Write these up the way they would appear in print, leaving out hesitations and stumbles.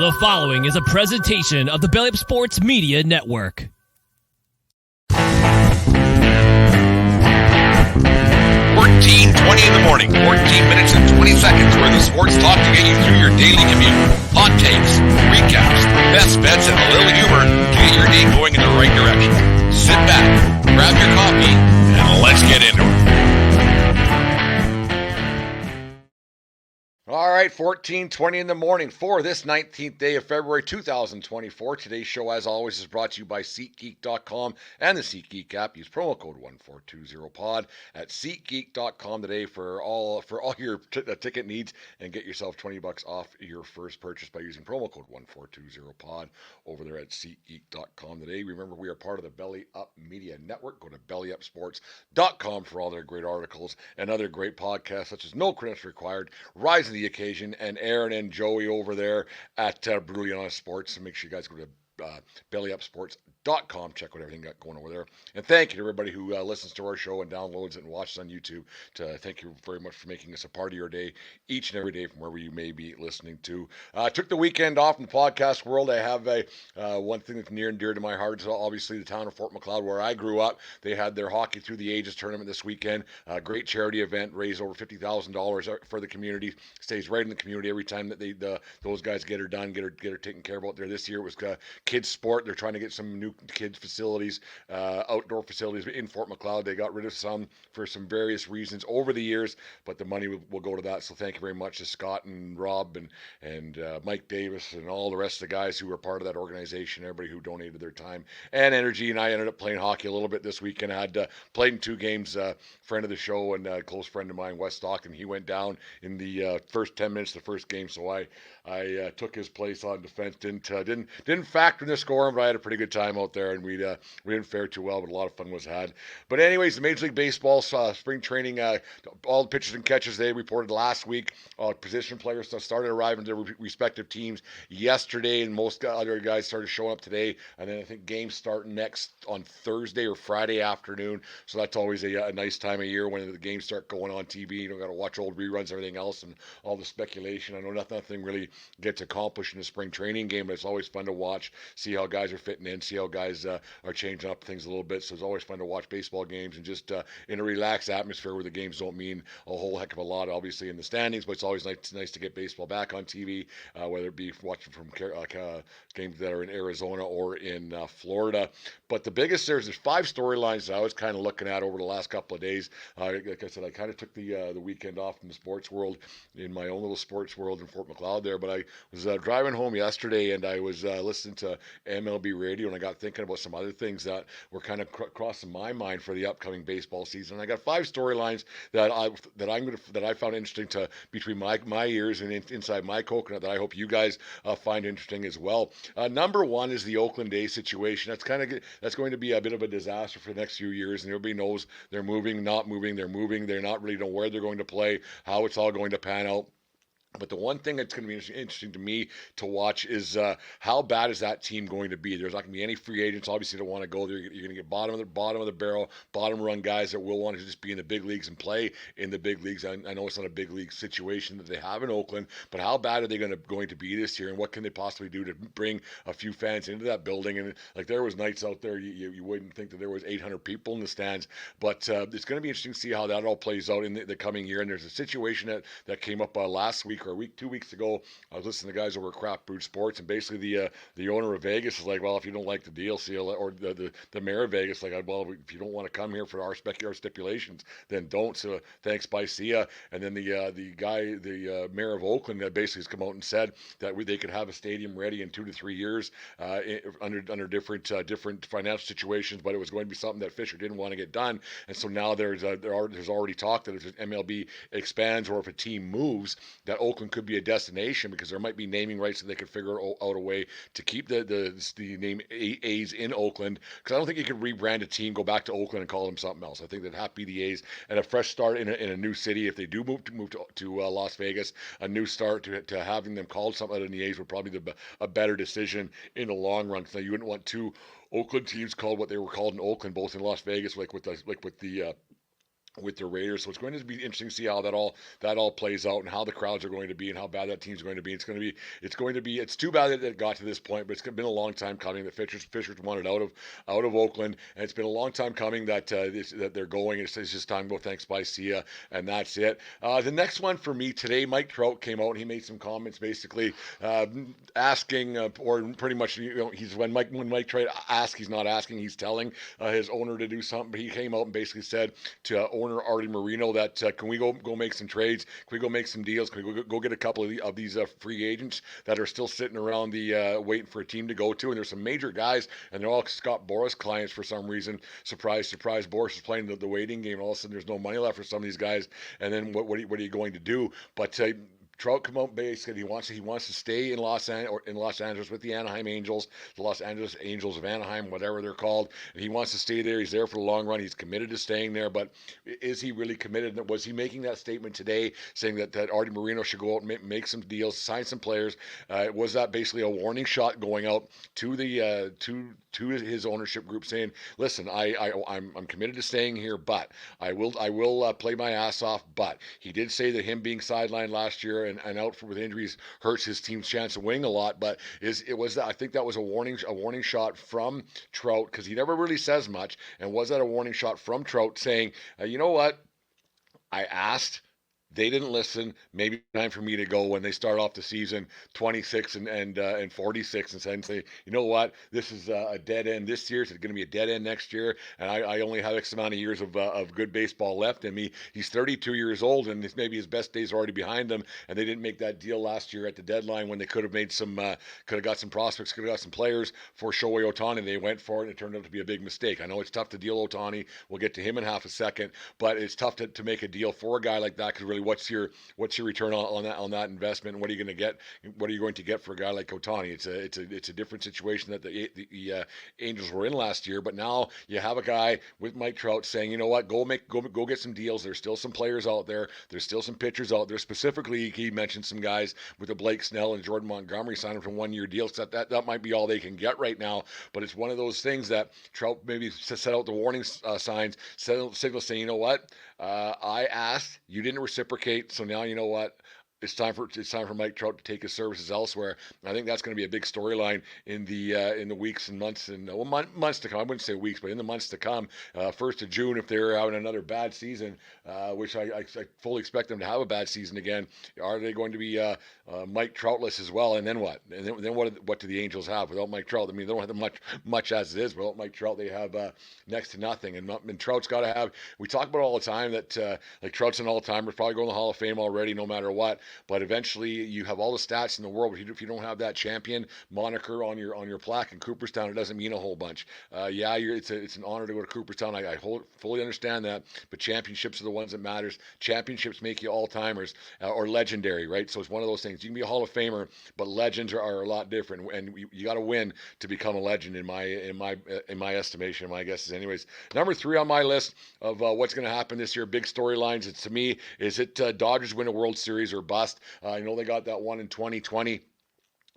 The following is a presentation of the Belly Up Sports Media Network. 14:20 in the morning, 14 minutes and 20 seconds worth of sports talk to get you through your daily commute. Hot takes, recaps, best bets, and a little humor to get your day going in the right direction. Sit back, grab your coffee, and let's get into it. All right, 14:20 in the morning for this 19th day of February 2024. Today's show, as always, is brought to you by SeatGeek.com and the SeatGeek app. Use promo code 1420POD at SeatGeek.com today for all your ticket needs and get yourself $20 off your first purchase by using promo code 1420POD over there at SeatGeek.com today. Remember, we are part of the Belly Up Media Network. Go to BellyUpSports.com for all their great articles and other great podcasts, such as No Credits Required, Rise of the Occasion, and Aaron and Joey over there at Brutally Honest Sports. So make sure you guys go to BellyUpSports.com. Check out everything got going over there. And thank you to everybody who listens to our show and downloads it and watches on YouTube. Thank you very much for making us a part of your day each and every day from wherever you may be listening to. Took the weekend off in the podcast world. I have one thing that's near and dear to my heart is obviously the town of Fort Macleod where I grew up. They had their Hockey Through the Ages tournament this weekend. Great charity event, raised over $50,000 for the community. Stays right in the community every time that those guys get her done, get her taken care of out there. This year it was kids sport. They're trying to get some new kids facilities, outdoor facilities in Fort Macleod. They got rid of some for some various reasons over the years, but the money will go to that. So thank you very much to Scott and Rob and Mike Davis and all the rest of the guys who were part of that organization, everybody who donated their time and energy. And I ended up playing hockey a little bit this weekend. I had played in 2 games. Friend of the show and a close friend of mine, Wes Stockton, he went down in the first 10 minutes of the first game. So I took his place on defense. Didn't factor in the scoring, but I had a pretty good time out there, and we didn't fare too well, but a lot of fun was had. But anyways, the Major League Baseball spring training, all the pitchers and catchers they reported last week. Position players started arriving to their respective teams yesterday, and most other guys started showing up today. And then I think games start next on Thursday or Friday afternoon. So that's always a nice time of year when the games start going on TV. You don't got to watch old reruns and everything else and all the speculation. I know nothing really gets accomplished in the spring training game, but it's always fun to watch, see how guys are fitting in, see how guys are changing up things a little bit. So it's always fun to watch baseball games and just in a relaxed atmosphere where the games don't mean a whole heck of a lot, obviously, in the standings, but it's always nice to get baseball back on TV, whether it be watching from games that are in Arizona or in Florida. But the biggest there's 5 storylines that I was kind of looking at over the last couple of days. Like I said, I kind of took the weekend off from the sports world, in my own little sports world in Fort Macleod there, but I was driving home yesterday and I was listening to MLB radio, and I got thinking about some other things that were kind of crossing my mind for the upcoming baseball season. And I got 5 storylines that I found interesting to between my ears and inside my coconut that I hope you guys find interesting as well. Number 1 is the Oakland A's situation. That's going to be a bit of a disaster for the next few years, and everybody knows they're moving, not moving, they're moving. They're not really know where they're going to play, how it's all going to pan out. But the one thing that's going to be interesting to me to watch is how bad is that team going to be? There's not going to be any free agents, obviously, that want to go there. You're going to get bottom of the barrel, bottom run guys that will want to just be in the big leagues and play in the big leagues. I know it's not a big league situation that they have in Oakland, but how bad are they going to be this year, and what can they possibly do to bring a few fans into that building? And like there was nights out there, you wouldn't think that there was 800 people in the stands, but it's going to be interesting to see how that all plays out in the coming year. And there's a situation that came up last week or 2 weeks ago. I was listening to guys over at Craft Brewed Sports, and basically the owner of Vegas is like, well, if you don't like the deal, or the mayor of Vegas like, well, if you don't want to come here for our stipulations, then don't. So thanks, bye, see ya. And then the mayor of Oakland basically has come out and said that they could have a stadium ready in 2 to 3 years under different financial situations, but it was going to be something that Fisher didn't want to get done. And so now there's already talk that if MLB expands or if a team moves, that Oakland could be a destination, because there might be naming rights that they could figure out a way to keep the name A's in Oakland, because I don't think you could rebrand a team, go back to Oakland and call them something else. I think that'd have to be the A's, and a fresh start in a new city. If they do move to Las Vegas, a new start to having them called something other than the A's would probably be a better decision in the long run. So you wouldn't want 2 Oakland teams called what they were called in Oakland, both in Las Vegas, like with the with the Raiders. So it's going to be interesting to see how that all plays out and how the crowds are going to be and how bad that team's going to be. It's too bad that it got to this point, but it's been a long time coming that Fisher's wanted out of Oakland, and it's been a long time coming that that they're going. It's just time to go. Thanks, bye, see ya, and that's it. The next one for me today, Mike Trout came out and he made some comments basically asking, or pretty much, he's when Mike Trout asks, he's not asking, he's telling his owner to do something. But he came out and basically said to owner Artie Moreno that can we go make some trades? Can we go make some deals? Can we go get a couple of these free agents that are still sitting around the waiting for a team to go to? And there's some major guys, and they're all Scott Boras clients for some reason. Surprise, surprise, Boras is playing the waiting game, and all of a sudden there's no money left for some of these guys. And then what are you going to do? But Trout come out basically. He wants to stay in Los Angeles with the Anaheim Angels, the Los Angeles Angels of Anaheim, whatever they're called. And he wants to stay there. He's there for the long run. He's committed to staying there. But is he really committed? Was he making that statement today, saying that Artie Moreno should go out and make some deals, sign some players? Was that basically a warning shot going out to the to his ownership group, saying, "Listen, I'm committed to staying here, but I will play my ass off." But he did say that him being sidelined last year and out with injuries hurts his team's chance of winning a lot. But I think that was a warning shot from Trout, because he never really says much. And was that a warning shot from Trout saying, you know what? I asked. They didn't listen. Maybe time for me to go when they start off the season 26 and 46 and say, you know what, this is a dead end this year. It's going to be a dead end next year, and I only have X amount of years of good baseball left in me. He's 32 years old, and maybe his best days are already behind him. And they didn't make that deal last year at the deadline when they could have got some prospects, could have got some players for Shohei Ohtani. They went for it, and it turned out to be a big mistake. I know it's tough to deal Ohtani. We'll get to him in half a second, but it's tough to make a deal for a guy like that, because really, what's your return on that investment, and what are you going to get? What are you going to get for a guy like Ohtani? It's a different situation that the Angels were in last year, but now you have a guy with Mike Trout saying, you know what, go get some deals. There's still some players out there. There's still some pitchers out there. Specifically, he mentioned some guys with the Blake Snell and Jordan Montgomery signing from 1-year deals. That might be all they can get right now, but it's one of those things that Trout maybe set out the warning signs, signals saying, you know what, I asked, you didn't reciprocate, so now you know what. It's time for Mike Trout to take his services elsewhere. And I think that's going to be a big storyline in the weeks and months months to come. I wouldn't say weeks, but in the months to come. 1st of June, if they're having another bad season, which I fully expect them to have a bad season again, are they going to be Mike Troutless as well? And then what? And then what do the Angels have without Mike Trout? I mean, they don't have much as it is. Without Mike Trout, they have next to nothing. And Trout's got to have. We talk about all the time that like Trout's an all-timer, probably going to the Hall of Fame already, no matter what. But eventually, you have all the stats in the world. But if you don't have that champion moniker on your plaque in Cooperstown, it doesn't mean a whole bunch. It's an honor to go to Cooperstown. I fully understand that. But championships are the ones that matters. Championships make you all timers or legendary, right? So it's one of those things. You can be a Hall of Famer, but legends are a lot different. And you got to win to become a legend in my estimation. My guess is, anyways. Number 3 on my list of what's going to happen this year, big storylines. It's to me, is it Dodgers win a World Series or bust? I know they got that one in 2020.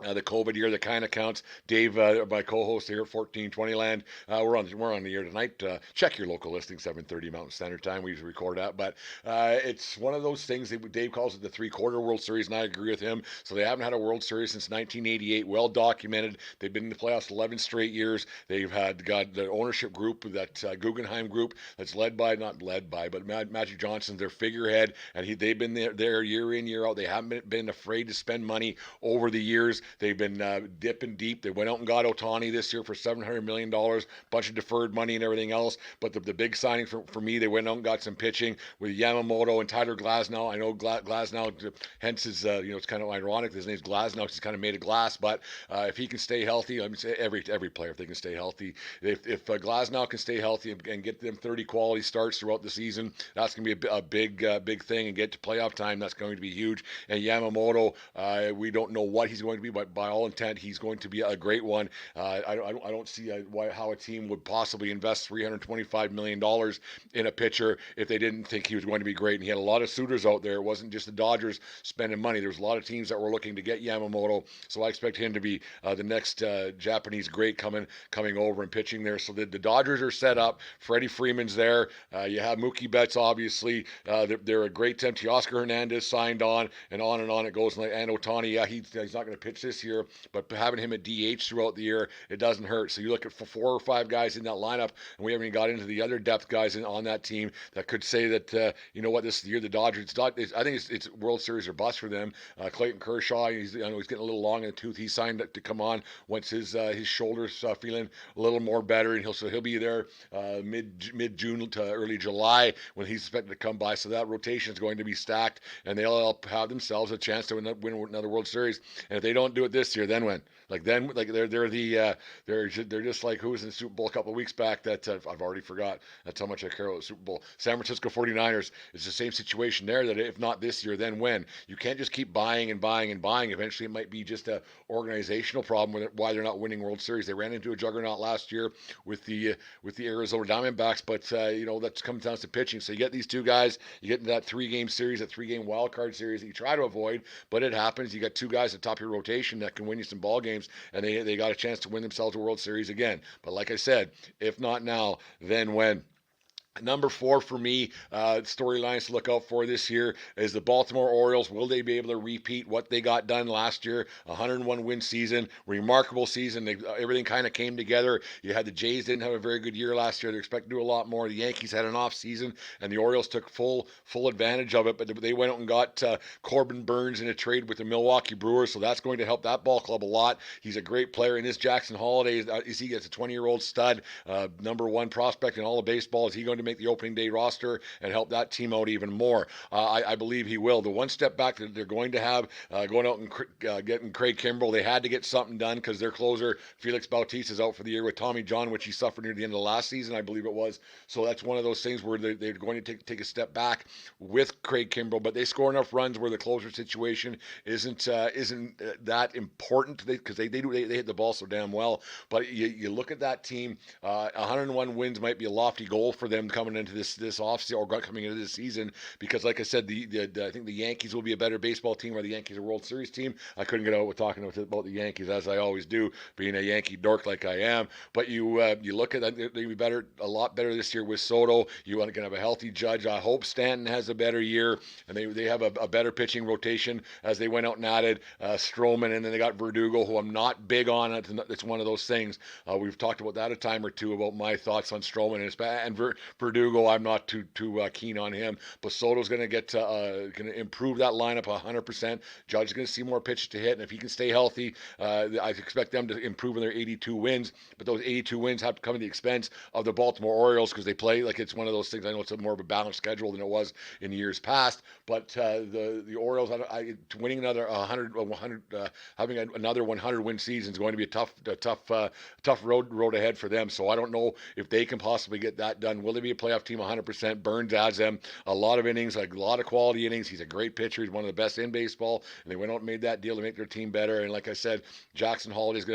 The COVID year that kind of counts. Dave, my co-host here at 1420 Land, we're on the air tonight. Check your local listing, 7:30 Mountain Standard Time. We usually record that, but it's one of those things that Dave calls it the 3/4 World Series, and I agree with him. So they haven't had a World Series since 1988. Well documented. They've been in the playoffs 11 straight years. They've got the ownership group, that Guggenheim group, that's but Magic Johnson's their figurehead, and they've been there year in, year out. They haven't been afraid to spend money over the years. They've been dipping deep. They went out and got Ohtani this year for $700 million, bunch of deferred money and everything else. But the big signing for me, they went out and got some pitching with Yamamoto and Tyler Glasnow. I know Glasnow, hence his, it's kind of ironic. His name's Glasnow because he's kind of made of glass. But if he can stay healthy, I mean, every player, if they can stay healthy, if Glasnow can stay healthy and get them 30 quality starts throughout the season, that's going to be a big thing. And get to playoff time, that's going to be huge. And Yamamoto, we don't know what he's going to be, but by all intent, he's going to be a great one. I don't see how a team would possibly invest $325 million in a pitcher if they didn't think he was going to be great. And he had a lot of suitors out there. It wasn't just the Dodgers spending money. There was a lot of teams that were looking to get Yamamoto. So I expect him to be the next Japanese great coming over and pitching there. So the Dodgers are set up. Freddie Freeman's there. You have Mookie Betts, obviously. They're a great team. Teoscar Hernandez signed on and on it goes. And Ohtani, yeah, he's not going to pitch this year, but having him at DH throughout the year, it doesn't hurt. So you look at 4 or 5 guys in that lineup, and we haven't even got into the other depth guys on that team that could say that, you know what, this year the Dodgers, I think it's World Series or bust for them. Clayton Kershaw, I know he's getting a little long in the tooth. He signed to come on once his shoulders feeling a little more better, and he'll be there mid June to early July when he's expected to come by. So that rotation is going to be stacked, and they'll have themselves a chance to win another World Series. And if they don't do it this year, then when? They're just like who was in the Super Bowl a couple of weeks back that I've already forgot. That's how much I care about the Super Bowl. San Francisco 49ers. It's the same situation there, that if not this year, then when? You can't just keep buying and buying and buying. Eventually it might be just a organizational problem with why they're not winning World Series. They ran into a juggernaut last year with the Arizona Diamondbacks, but that's comes down to pitching. So you get these two guys, you get into that 3-game series, a 3-game wild card series that you try to avoid, but it happens. You got two guys at the top of your rotation that can win you some ball games, and they got a chance to win themselves a World Series again. But like I said, if not now, then when? Number 4 for me, storylines to look out for this year is the Baltimore Orioles. Will they be able to repeat what they got done last year? 101 win season, remarkable season. Everything kind of came together. You had the Jays didn't have a very good year last year. They're expected to do a lot more. The Yankees had an off season, and the Orioles took full advantage of it. But they went out and got Corbin Burns in a trade with the Milwaukee Brewers, so that's going to help that ball club a lot. He's a great player, and this Jackson Holiday is he gets a 20-year-old stud, number 1 prospect in all of baseball. Is he going to make the opening day roster and help that team out even more? I believe he will. The one step back that they're going to have going out and getting Craig Kimbrell, they had to get something done because their closer Felix Bautista is out for the year with Tommy John, which he suffered near the end of the last season, I believe it was. So that's one of those things where they're going to take a step back with Craig Kimbrell, but they score enough runs where the closer situation isn't that important because they hit the ball so damn well. But you look at that team, 101 wins might be a lofty goal for them coming into this offseason or coming into this season, because like I said, I think the Yankees will be a better baseball team, or the Yankees a World Series team. I couldn't get out with talking about the Yankees, as I always do, being a Yankee dork like I am. But you look at that, they'll be a lot better this year with Soto. You want to have a healthy Judge. I hope Stanton has a better year, and they have a better pitching rotation as they went out and added Stroman, and then they got Verdugo, who I'm not big on. It's one of those things. We've talked about that a time or two about my thoughts on Stroman and Verdugo. I'm not too keen on him, but Soto's going to improve that lineup 100%. Judge is going to see more pitches to hit, and if he can stay healthy, I expect them to improve in their 82 wins. But those 82 wins have to come at the expense of the Baltimore Orioles, because they play like it's one of those things. I know it's more of a balanced schedule than it was in years past, but the Orioles, winning another 100, having another 100 win season is going to be a tough road ahead for them. So I don't know if they can possibly get that done. Will they be a playoff team 100%? Burns adds them a lot of innings, a lot of quality innings. He's a great pitcher. He's one of the best in baseball, and they went out and made that deal to make their team better. And like I said, Jackson Holiday's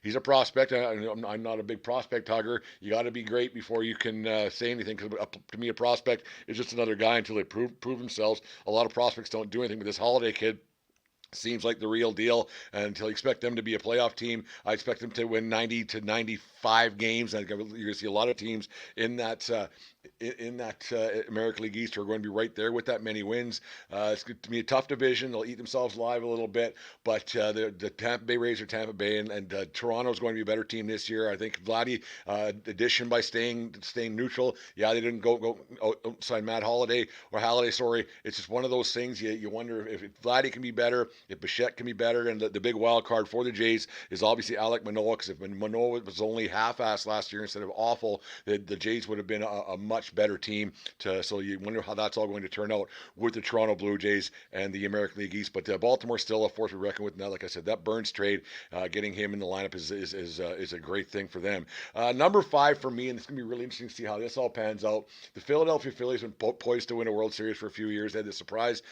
he's a prospect. I'm not a big prospect hugger. You got to be great before you can say anything, because to me a prospect is just another guy until they prove themselves. A lot of prospects don't do anything, but this Holiday kid seems like the real deal. And until you expect them to be a playoff team, I expect them to win 90 to 95 games. And you're going to see a lot of teams in that American League East are going to be right there with that many wins. It's going to be a tough division. They'll eat themselves alive a little bit, but the Tampa Bay Rays are Tampa Bay, and Toronto's going to be a better team this year. I think Vladdy addition by staying neutral. Yeah, they didn't go sign Matt Holliday or Halliday. Sorry, it's just one of those things. You wonder if Vladdy can be better, if Bichette can be better, and the big wild card for the Jays is obviously Alek Manoah, because if Manoah was only half-assed last year instead of awful, the Jays would have been a much better team. So you wonder how that's all going to turn out with the Toronto Blue Jays and the American League East. But Baltimore's still a force to reckon with now. Like I said, that Burns trade, getting him in the lineup is a great thing for them. Number 5 for me, and it's going to be really interesting to see how this all pans out. The Philadelphia Phillies have been poised to win a World Series for a few years. They had the surprise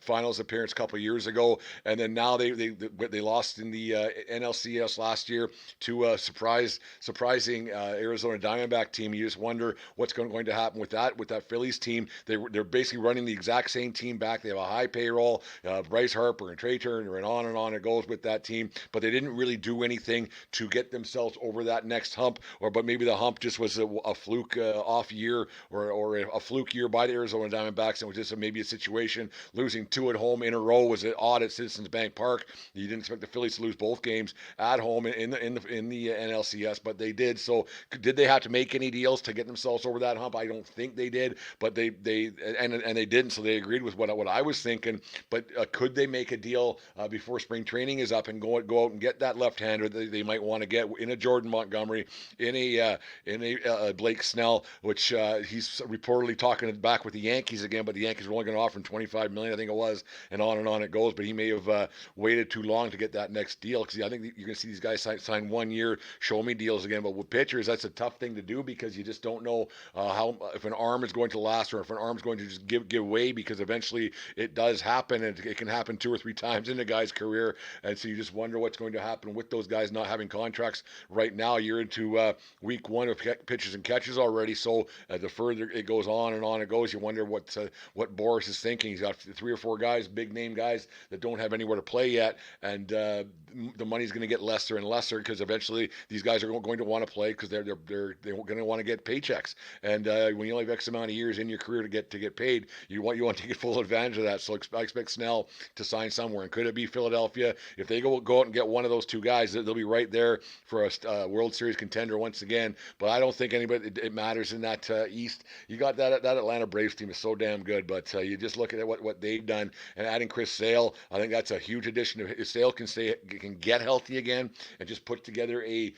finals appearance a couple years ago. and then now they lost in the NLCS last year to a surprising Arizona Diamondback team. You just wonder what's going to happen with that Phillies team. They're basically running the exact same team back. They have a high payroll, Bryce Harper and Trey Turner, and on it goes with that team. But they didn't really do anything to get themselves over that next hump, but maybe the hump just was a fluke off year or a fluke year by the Arizona Diamondbacks, and it was just maybe a situation. Losing two at home in a row was odd at Citizens Bank Park. You didn't expect the Phillies to lose both games at home in the NLCS, but they did. So did they have to make any deals to get themselves over that hump? I don't think they did, but they didn't. So they agreed with what I was thinking. But could they make a deal before spring training is up and go out and get that left-hander that they might want to get in a Jordan Montgomery, in a Blake Snell, which he's reportedly talking back with the Yankees again, but the Yankees were only going to offer him $25 million, I think it was, and on it goes. But he may have waited too long to get that next deal, because I think you're going to see these guys sign 1 year, show me deals again. But with pitchers, that's a tough thing to do, because you just don't know how if an arm is going to last, or if an arm is going to just give way, because eventually it does happen, and it can happen 2 or 3 times in a guy's career. And so you just wonder what's going to happen with those guys not having contracts right now. You're into week 1 of pitches and catches already, so the further it goes on it goes, you wonder what Boris is thinking. He's got 3 or 4 guys, big name guys, that don't have anywhere to play yet, and the money's going to get lesser and lesser, because eventually these guys are going to want to play, because they're going to want to get paychecks. And when you only have X amount of years in your career to get paid, you want to take full advantage of that. So I expect Snell to sign somewhere. And could it be Philadelphia? If they go out and get one of those 2 guys, they'll be right there for a World Series contender once again. But I don't think it matters in that East. You got that Atlanta Braves team is so damn good, but you just look at what they've done, and adding Chris Sale, I think that's a huge addition. If Sale can get healthy again and just put together a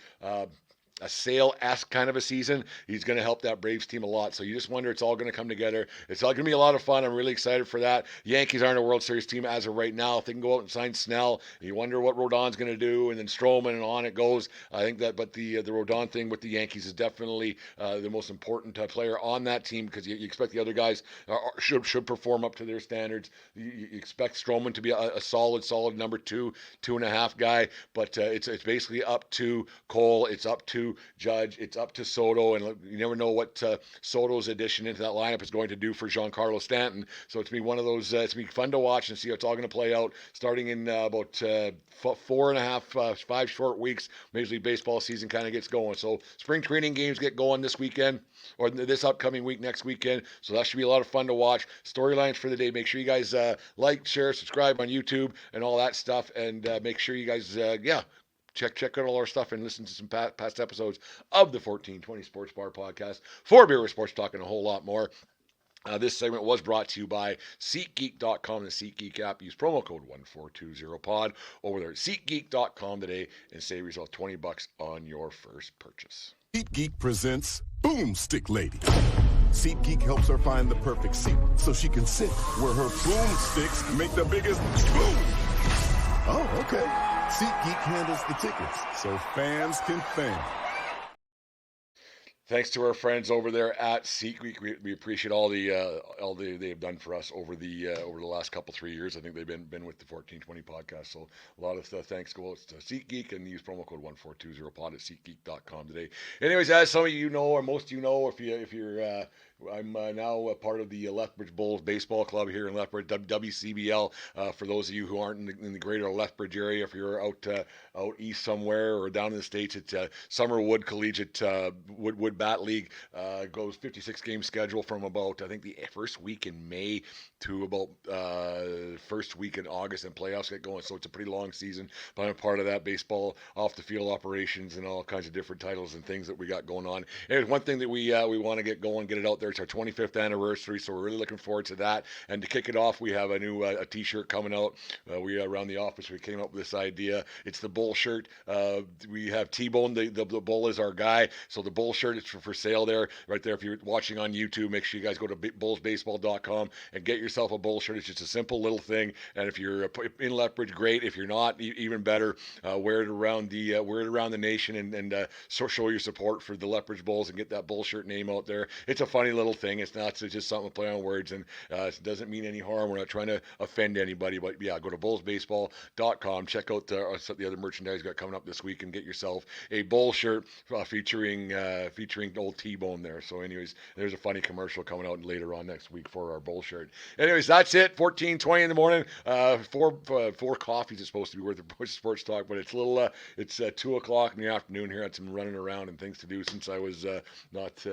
Sale-esque kind of a season, he's going to help that Braves team a lot. So you just wonder, it's all going to come together. It's all going to be a lot of fun. I'm really excited for that. The Yankees aren't a World Series team as of right now. If they can go out and sign Snell, you wonder what Rodon's going to do, and then Stroman, and on it goes. I think that, but the Rodon thing with the Yankees is definitely the most important player on that team, because you expect the other guys should perform up to their standards. You expect Stroman to be a solid number 2.5 guy, but it's basically up to Cole. It's up to Judge. It's up to Soto, and you never know what Soto's addition into that lineup is going to do for Giancarlo Stanton. So it's going to be one of those. It's going to be fun to watch and see how it's all going to play out. Starting in about 4.5, 5 short weeks, Major League Baseball season kind of gets going. So spring training games get going this weekend, or this upcoming week, next weekend. So that should be a lot of fun to watch. Storylines for the day. Make sure you guys like, share, subscribe on YouTube, and all that stuff. And make sure you guys, check out all our stuff and listen to some past episodes of the 1420 Sports Bar Podcast. For Beer with Sports Talk and a whole lot more. This segment was brought to you by SeatGeek.com, the SeatGeek app. Use promo code 1420pod over there at SeatGeek.com today and save yourself $20 on your first purchase. SeatGeek presents Boomstick Lady. SeatGeek helps her find the perfect seat so she can sit where her boomsticks make the biggest boom. Oh, okay. SeatGeek handles the tickets so fans can fan. Thanks to our friends over there at SeatGeek. We appreciate all they have done for us over the last 3 years. I think they've been with the 1420 podcast. So a lot of thanks go out to SeatGeek, and use promo code 1420pod at SeatGeek.com today. Anyways, as some of you know, or most of you know, if you're I'm now a part of the Lethbridge Bulls baseball club here in Lethbridge, WCBL. For those of you who aren't in the greater Lethbridge area, if you're out east somewhere or down in the States, it's Summerwood Collegiate Wood Bat League. Goes 56-game schedule from about, I think, the first week in May to about first week in August, and playoffs get going. So it's a pretty long season, but I'm a part of that baseball off the field operations and all kinds of different titles and things that we got going on. And there's one thing that we want to get going, get it out there. It's our 25th anniversary, so we're really looking forward to that. And to kick it off, we have a new a t-shirt coming out. We around the office, we came up with this idea. It's the Bull shirt. We have T-Bone, the Bull is our guy. So the Bull shirt, it's for sale there, right there. If you're watching on YouTube, make sure you guys go to bullsbaseball.com and get yourself a Bull shirt. It's just a simple little thing, and if you're in Lethbridge, great. If you're not, even better. Wear it around the nation and show your support for the Lethbridge Bulls and get that Bull shirt name out there. It's a funny little thing. It's not just something to play on words, and it doesn't mean any harm. We're not trying to offend anybody, but yeah, go to bullsbaseball.com. Check out the other merchandise we got coming up this week and get yourself a Bull shirt featuring old T-Bone there. So anyways, there's a funny commercial coming out later on next week for our Bull shirt. Anyways, that's it. 14:20 in the morning. Four coffees is supposed to be worth of sports talk, but it's a little. It's 2 o'clock in the afternoon here. I had some running around and things to do since I was not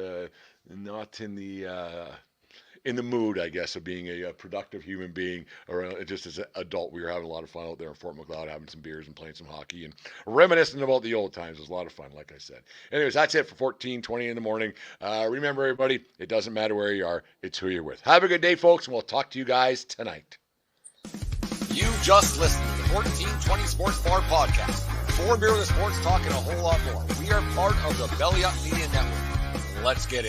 in the mood, I guess, of being a productive human being, or just as an adult. We were having a lot of fun out there in Fort McLeod, having some beers and playing some hockey and reminiscing about the old times. It was a lot of fun, like I said. Anyways, that's it for 14:20 in the morning. Remember, everybody, it doesn't matter where you are, it's who you're with. Have a good day, folks, and we'll talk to you guys tonight. You just listened to the 1420 Sports Bar Podcast. For beer with sports talk and a whole lot more. We are part of the Belly Up Media Network. Let's get in.